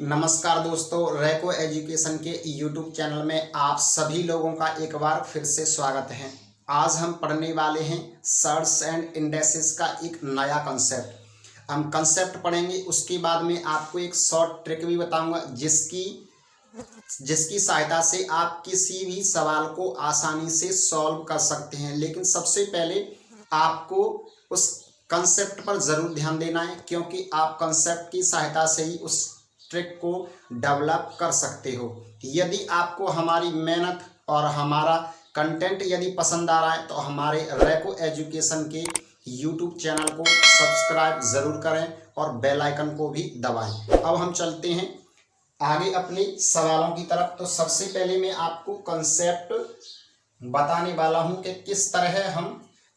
नमस्कार दोस्तों, रैको एजुकेशन के यूट्यूब चैनल में आप सभी लोगों का एक बार फिर से स्वागत है। आज हम पढ़ने वाले हैं सर्च एंड इंडेक्सेस का एक नया कंसेप्ट। हम कंसेप्ट पढ़ेंगे, उसके बाद में आपको एक शॉर्ट ट्रिक भी बताऊंगा जिसकी सहायता से आप किसी भी सवाल को आसानी से सॉल्व कर सकते हैं। लेकिन सबसे पहले आपको उस कंसेप्ट पर ज़रूर ध्यान देना है, क्योंकि आप कंसेप्ट की सहायता से ही उस ट्रिक को डेवलप कर सकते हो। यदि आपको हमारी मेहनत और हमारा कंटेंट यदि पसंद आ रहा है तो हमारे रैको एजुकेशन के यूट्यूब चैनल को सब्सक्राइब ज़रूर करें और बेल आइकन को भी दबाएं। अब हम चलते हैं आगे अपने सवालों की तरफ। तो सबसे पहले मैं आपको कंसेप्ट बताने वाला हूं कि किस तरह हम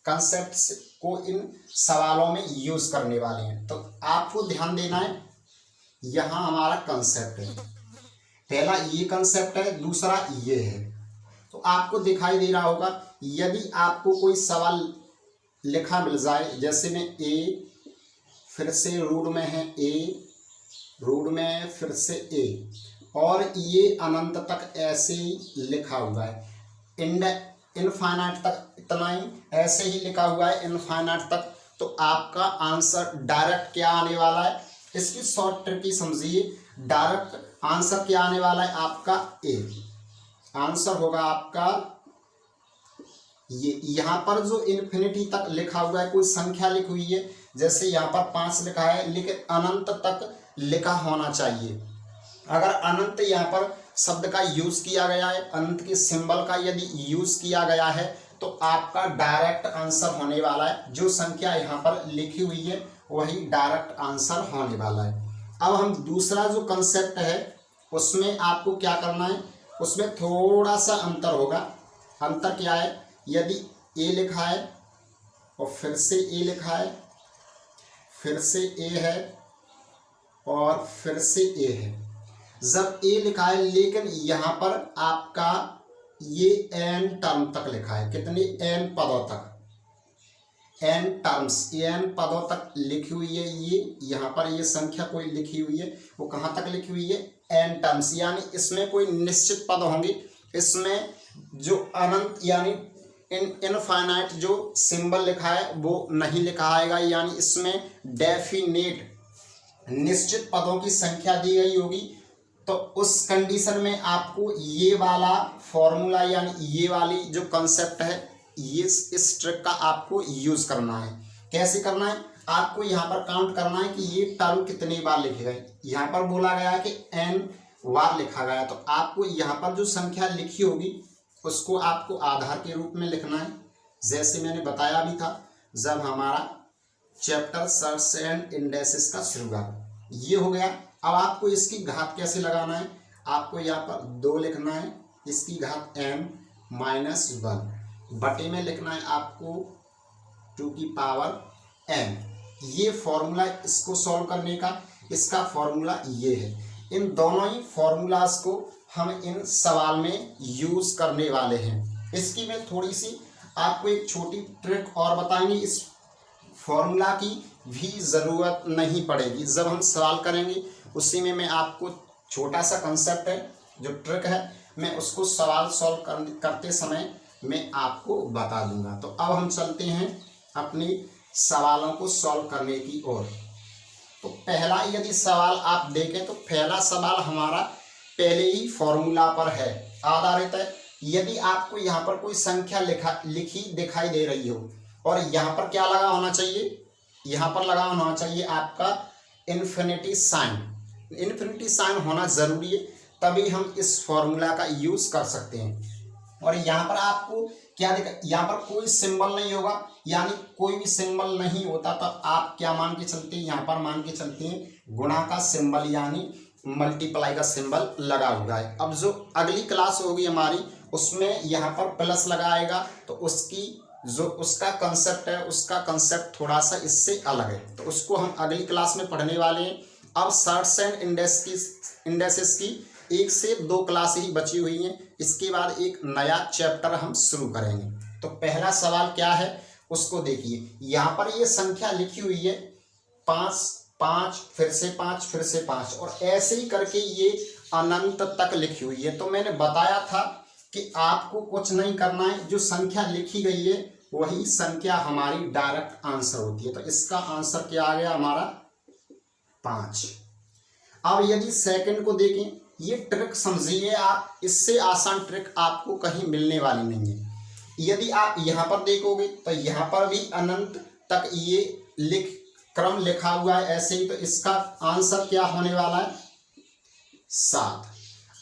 कंसेप्ट को इन सवालों में यूज़ करने वाले हैं। तो आपको ध्यान देना है, यहाँ हमारा कंसेप्ट है। पहला ये कंसेप्ट है, दूसरा ये है। तो आपको दिखाई दे रहा होगा, यदि आपको कोई सवाल लिखा मिल जाए, जैसे में ए फिर से रूट में है, ए रूट में फिर से ए, और ये अनंत तक ऐसे ही लिखा हुआ है, इनफाइनाइट तक इतना ही ऐसे ही लिखा हुआ है, इनफाइनाइट तक। तो आपका आंसर डायरेक्ट क्या आने वाला है, इसकी शॉर्ट ट्रिक ही समझिए। डायरेक्ट आंसर क्या आने वाला है आपका ए। आंसर होगा आपका ये। यहाँ पर जो इन्फिनिटी तक लिखा हुआ है, कोई संख्या लिखी हुई है, जैसे यहाँ पर 5 लिखा है, लेकिन अनंत तक लिखा होना चाहिए। अगर अनंत यहाँ पर शब्द का यूज किया गया है, अनंत के सिंबल का यदि यूज किया गया है, तो आपका डायरेक्ट आंसर होने वाला है। जो संख्या यहाँ पर लिखी हुई है वही डायरेक्ट आंसर होने वाला है। अब हम दूसरा जो कंसेप्ट है उसमें आपको क्या करना है, उसमें थोड़ा सा अंतर होगा। अंतर क्या है, यदि ए लिखा है और फिर से ए लिखा है, फिर से ए है और फिर से ए है। जब ए लिखा है लेकिन यहाँ पर आपका ये एन टर्म तक लिखा है, कितने एन पदों तक, एन टर्म्स, एन पदों तक लिखी हुई है। ये यहाँ पर ये संख्या कोई लिखी हुई है, वो कहाँ तक लिखी हुई है, एन टर्म्स, यानी इसमें कोई निश्चित पद होंगे। इसमें जो अनंत यानी इनफाइनाइट जो सिंबल लिखा है वो नहीं लिखा आएगा, यानी इसमें डेफिनेट निश्चित पदों की संख्या दी गई होगी। तो उस कंडीशन में आपको ये वाला फॉर्मूला यानी ये वाली जो कंसेप्ट है, ये इस ट्रिक का आपको यूज करना है। कैसे करना है, आपको यहाँ पर काउंट करना है कि ये टर्म कितनी बार लिखे गए। यहाँ पर बोला गया है कि एन बार लिखा गया, तो आपको यहाँ पर जो संख्या लिखी होगी उसको आपको आधार के रूप में लिखना है, जैसे मैंने बताया भी था जब हमारा चैप्टर सर्च एंड इंडेक्सेस का शुरुआत। ये हो गया। अब आपको इसकी घात कैसे लगाना है, आपको यहाँ पर 2 लिखना है, इसकी घात m-1 बटे में लिखना है आपको 2 की पावर n। ये फॉर्मूला इसको सॉल्व करने का, इसका फॉर्मूला ये है। इन दोनों ही फॉर्मूलाज को हम इन सवाल में यूज करने वाले हैं। इसकी मैं थोड़ी सी आपको एक छोटी ट्रिक और बताएंगे, इस फॉर्मूला की भी ज़रूरत नहीं पड़ेगी। जब हम सवाल करेंगे उसी में मैं आपको छोटा सा कंसेप्ट है, जो ट्रिक है, मैं उसको सवाल सॉल्व करते समय मैं आपको बता दूंगा। तो अब हम चलते हैं अपनी सवालों को सॉल्व करने की ओर। तो पहला यदि सवाल आप देखें तो पहला सवाल हमारा पहले ही फॉर्मूला पर है, आधारित है। यदि आपको यहाँ पर कोई संख्या लिखी दिखाई दे रही हो और यहाँ पर क्या लगा होना चाहिए, यहाँ पर लगा होना चाहिए आपका इन्फिनिटी साइन। इन्फिनिटी साइन होना ज़रूरी है, तभी हम इस फॉर्मूला का यूज़ कर सकते हैं। और यहाँ पर आपको क्या दिखा, यहाँ पर कोई सिंबल नहीं होगा, यानी कोई भी सिंबल नहीं होता, तो आप क्या मान के चलते हैं, यहाँ पर मान के चलते हैं गुणा का सिंबल यानी मल्टीप्लाई का सिंबल लगा हुआ है। अब जो अगली क्लास होगी हमारी, उसमें यहाँ पर प्लस लगाएगा, तो उसकी जो उसका कंसेप्ट है, उसका कंसेप्ट थोड़ा सा इससे अलग है, तो उसको हम अगली क्लास में पढ़ने वाले हैं। अब सर्च एंड इंडेक्सेस की 1 से 2 क्लास ही बची हुई हैं, इसके बाद एक नया चैप्टर हम शुरू करेंगे। तो पहला सवाल क्या है उसको देखिए। यहाँ पर ये संख्या लिखी हुई है 5 5 फिर से 5 फिर से 5 और ऐसे ही करके ये अनंत तक लिखी हुई है। तो मैंने बताया था कि आपको कुछ नहीं करना है, जो संख्या लिखी गई है वही संख्या हमारी डायरेक्ट आंसर होती है। तो इसका आंसर क्या आ गया हमारा 5। अब यदि सेकंड को देखें, ये ट्रिक समझिए आप, इससे आसान ट्रिक आपको कहीं मिलने वाली नहीं है। यदि आप यहाँ पर देखोगे तो यहाँ पर भी अनंत तक ये क्रम लिखा हुआ है ऐसे ही, तो इसका आंसर क्या होने वाला है 7।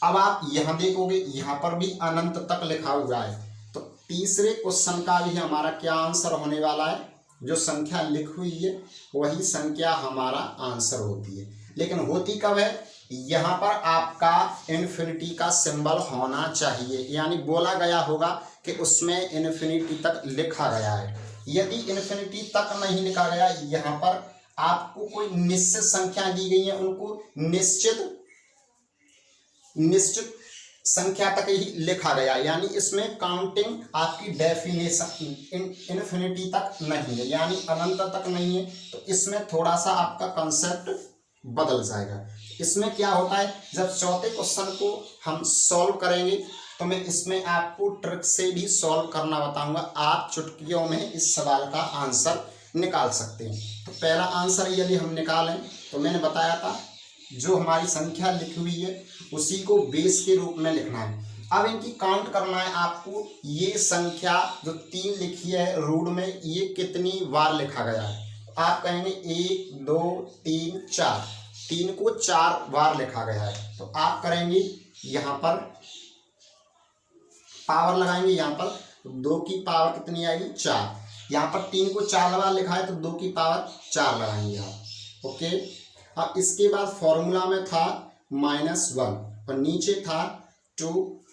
अब आप यहाँ देखोगे, यहाँ पर भी अनंत तक लिखा हुआ है, तो तीसरे क्वेश्चन का भी हमारा क्या आंसर होने वाला है, जो संख्या लिखी हुई है वही संख्या हमारा आंसर होती है। लेकिन होती कब है, यहाँ पर आपका इन्फिनिटी का सिंबल होना चाहिए, यानी बोला गया होगा कि उसमें इन्फिनिटी तक लिखा गया है। यदि इन्फिनिटी तक नहीं लिखा गया, यहाँ पर आपको कोई निश्चित संख्या दी गई है, उनको निश्चित संख्या तक ही लिखा गया, यानी इसमें काउंटिंग आपकी डेफिनेशन इन्फिनिटी तक नहीं है, यानी अनंत तक नहीं है। तो इसमें थोड़ा सा आपका कंसेप्ट बदल जाएगा। इसमें क्या होता है, जब चौथे क्वेश्चन को हम सॉल्व करेंगे तो मैं इसमें आपको ट्रिक से भी सॉल्व करना बताऊंगा। आप चुटकियों में इस सवाल का आंसर निकाल सकते हैं। तो पहला आंसर यदि हम निकालें तो मैंने बताया था जो हमारी संख्या लिखी हुई है उसी को बेस के रूप में लिखना है। अब इनकी काउंट करना है आपको, ये संख्या जो 3 लिखी है रूट में, ये कितनी बार लिखा गया है। आप कहेंगे 1 2 3 4, 3 को 4 बार लिखा गया है। तो आप करेंगे यहाँ पर पावर लगाएंगे, यहाँ पर 2 की पावर कितनी आएगी 4, यहाँ पर 3 को 4 बार लिखा है तो 2 की पावर 4 लगाएंगे आप। ओके, अब इसके बाद फॉर्मूला में था -1 और नीचे था 2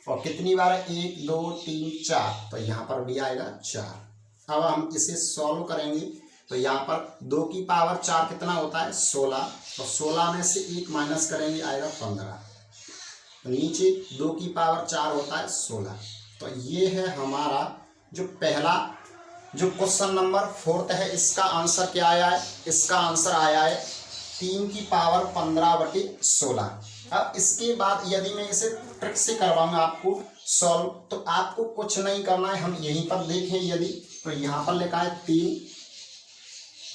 और कितनी बार है 1 2 3 4, तो यहाँ पर भी आएगा 4। अब हम इसे सॉल्व करेंगे तो यहाँ पर 2 की पावर 4 कितना होता है 16, और 16 में से 1 माइनस करेंगे आएगा 15, नीचे 2 की पावर 4 होता है 16। तो ये है हमारा जो पहला जो क्वेश्चन नंबर 4 है, इसका आंसर क्या आया है, इसका आंसर आया है 3 की पावर 15/16। अब इसके बाद यदि मैं इसे ट्रिक से करवाऊंगा आपको सॉल्व, तो आपको कुछ नहीं करना है। हम यहीं पर देखें यदि, तो यहाँ पर लिखा है 3,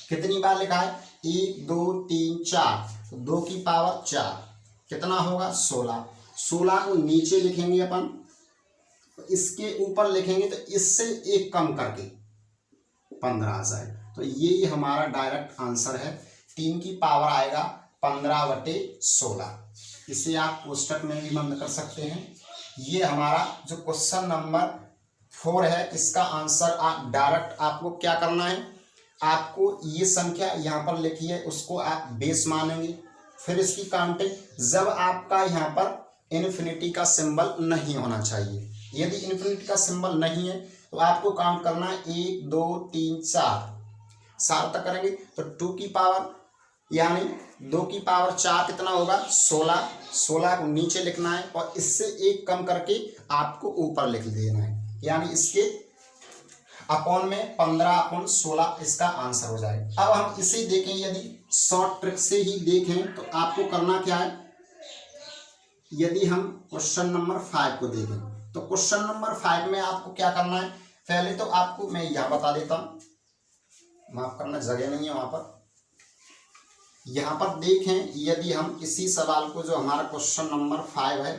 कितनी बार लिखा है 1 2 3 4, 2 की पावर 4 कितना होगा 16। 16 को नीचे लिखेंगे अपन, तो इसके ऊपर लिखेंगे तो इससे 1 कम करके 15 आ जाए। तो ये हमारा डायरेक्ट आंसर है, 3 की पावर आएगा 15/16। इसे आप कोष्टक में भी बंद कर सकते हैं। ये हमारा जो क्वेश्चन नंबर 4 है, इसका आंसर डायरेक्ट आपको क्या करना है, आपको ये संख्या यहाँ पर लिखी है उसको आप बेस मानेंगे, फिर इसकी काउंटिंग जब आपका यहाँ पर इन्फिनिटी का सिंबल नहीं होना चाहिए। यदि इन्फिनिटी का सिंबल नहीं है तो आपको काउंट करना है 1 2 3 4 तक करेंगे। तो 2 की पावर यानी 2 की पावर 4 कितना होगा 16, 16 को नीचे लिखना है और इससे 1 कम करके आपको ऊपर लिख देना है, यानी इसके अपॉन में 15/16 इसका आंसर हो जाएगा। अब हम इसे देखें, यदि शॉर्ट ट्रिक से ही देखें तो आपको करना क्या है, यदि हम क्वेश्चन नंबर 5 को देखें तो क्वेश्चन नंबर 5 में आपको क्या करना है, पहले तो आपको मैं यहाँ बता देता हूँ, माफ करना जगह नहीं है वहां पर। यहाँ पर देखें यदि हम इसी सवाल को, जो हमारा क्वेश्चन नंबर 5 है,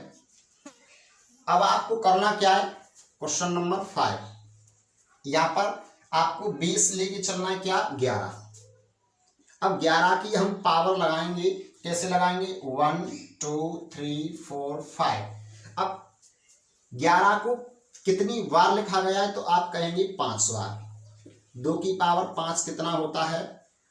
अब आपको करना क्या है, क्वेश्चन नंबर 5 यहाँ पर आपको बेस लेके चलना है क्या 11। अब 11 की हम पावर लगाएंगे, कैसे लगाएंगे 1 2 3 4 5। अब 11 को कितनी बार लिखा गया है, तो आप कहेंगे 5 बार। 2 की पावर 5 कितना होता है,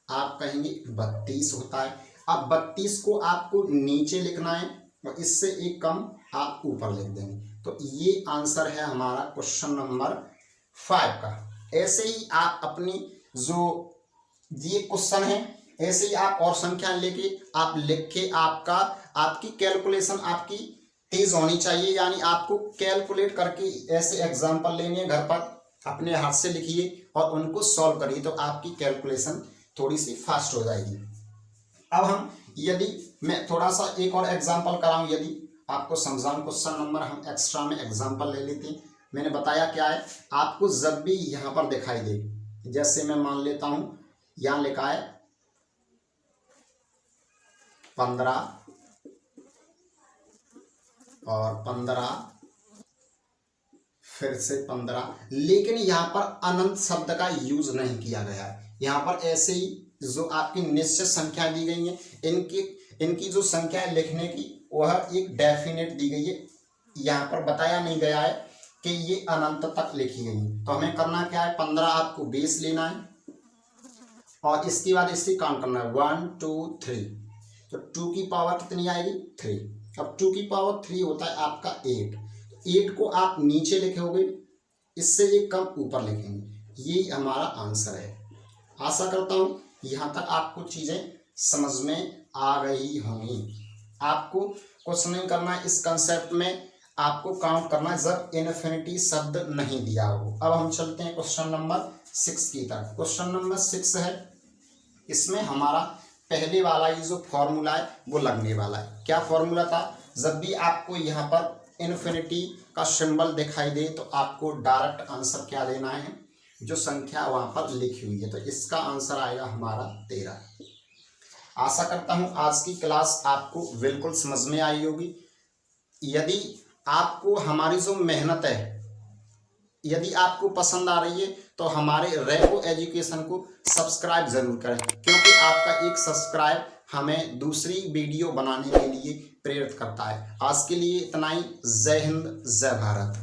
आप कहेंगे 32 होता है। अब 32 को आपको नीचे लिखना है और इससे 1 कम आप ऊपर लिख देंगे। तो ये आंसर है हमारा क्वेश्चन नंबर 5 का। ऐसे ही आप अपनी जो ये क्वेश्चन है, ऐसे ही आप और संख्या लेके आप लिख के आपकी कैलकुलेशन आपकी तेज होनी चाहिए, यानी आपको कैलकुलेट करके ऐसे एग्जाम्पल लेने हैं, घर पर अपने हाथ से लिखिए और उनको सॉल्व करिए, तो आपकी कैलकुलेशन थोड़ी सी फास्ट हो जाएगी। अब हम यदि मैं थोड़ा सा एक और एग्जांपल कराऊं, यदि आपको समझाऊं, क्वेश्चन नंबर हम एक्स्ट्रा में एग्जांपल ले लेते हैं। मैंने बताया क्या है, आपको जब भी यहाँ पर दिखाई दे, जैसे मैं मान लेता हूं यहाँ लिखा है 15 और 15 फिर से 15, लेकिन यहाँ पर अनंत शब्द का यूज नहीं किया गया है। यहाँ पर ऐसे ही जो आपकी निश्चित संख्या दी गई है, इनकी जो संख्या है लिखने की वह एक डेफिनेट दी गई है। यहाँ पर बताया नहीं गया है कि ये अनंत तक लिखी गई है। तो हमें करना क्या है, 15 आपको बेस लेना है और इसके बाद इससे काउंट करना है 1 2 3। तो 2 की पावर कितनी आएगी, 3। अब 2 की पावर 3 होता है आपका 8 को आप नीचे लिखोगे, इससे एक कम ऊपर लिखेंगे। ये हमारा आंसर है। आशा करता हूँ यहाँ तक आपको चीज़ें समझ में आ गई होंगी। आपको कुछ नहीं करना है, इस कंसेप्ट में आपको काउंट करना है जब इनफिनिटी शब्द नहीं दिया हो। अब हम चलते हैं क्वेश्चन नंबर 6 की तरफ। क्वेश्चन नंबर 6 है, इसमें हमारा पहले वाला ये जो फॉर्मूला है वो लगने वाला है। क्या फॉर्मूला था, जब भी आपको यहाँ पर इनफिनिटी का सिंबल दिखाई दे तो आपको डायरेक्ट आंसर क्या देना है, जो संख्या वहाँ पर लिखी हुई है। तो इसका आंसर आएगा हमारा 13। आशा करता हूँ आज की क्लास आपको बिल्कुल समझ में आई होगी। यदि आपको हमारी जो मेहनत है यदि आपको पसंद आ रही है तो हमारे रेको एजुकेशन को सब्सक्राइब जरूर करें, क्योंकि आपका एक सब्सक्राइब हमें दूसरी वीडियो बनाने के लिए प्रेरित करता है। आज के लिए इतना ही। जय हिंद, जय भारत।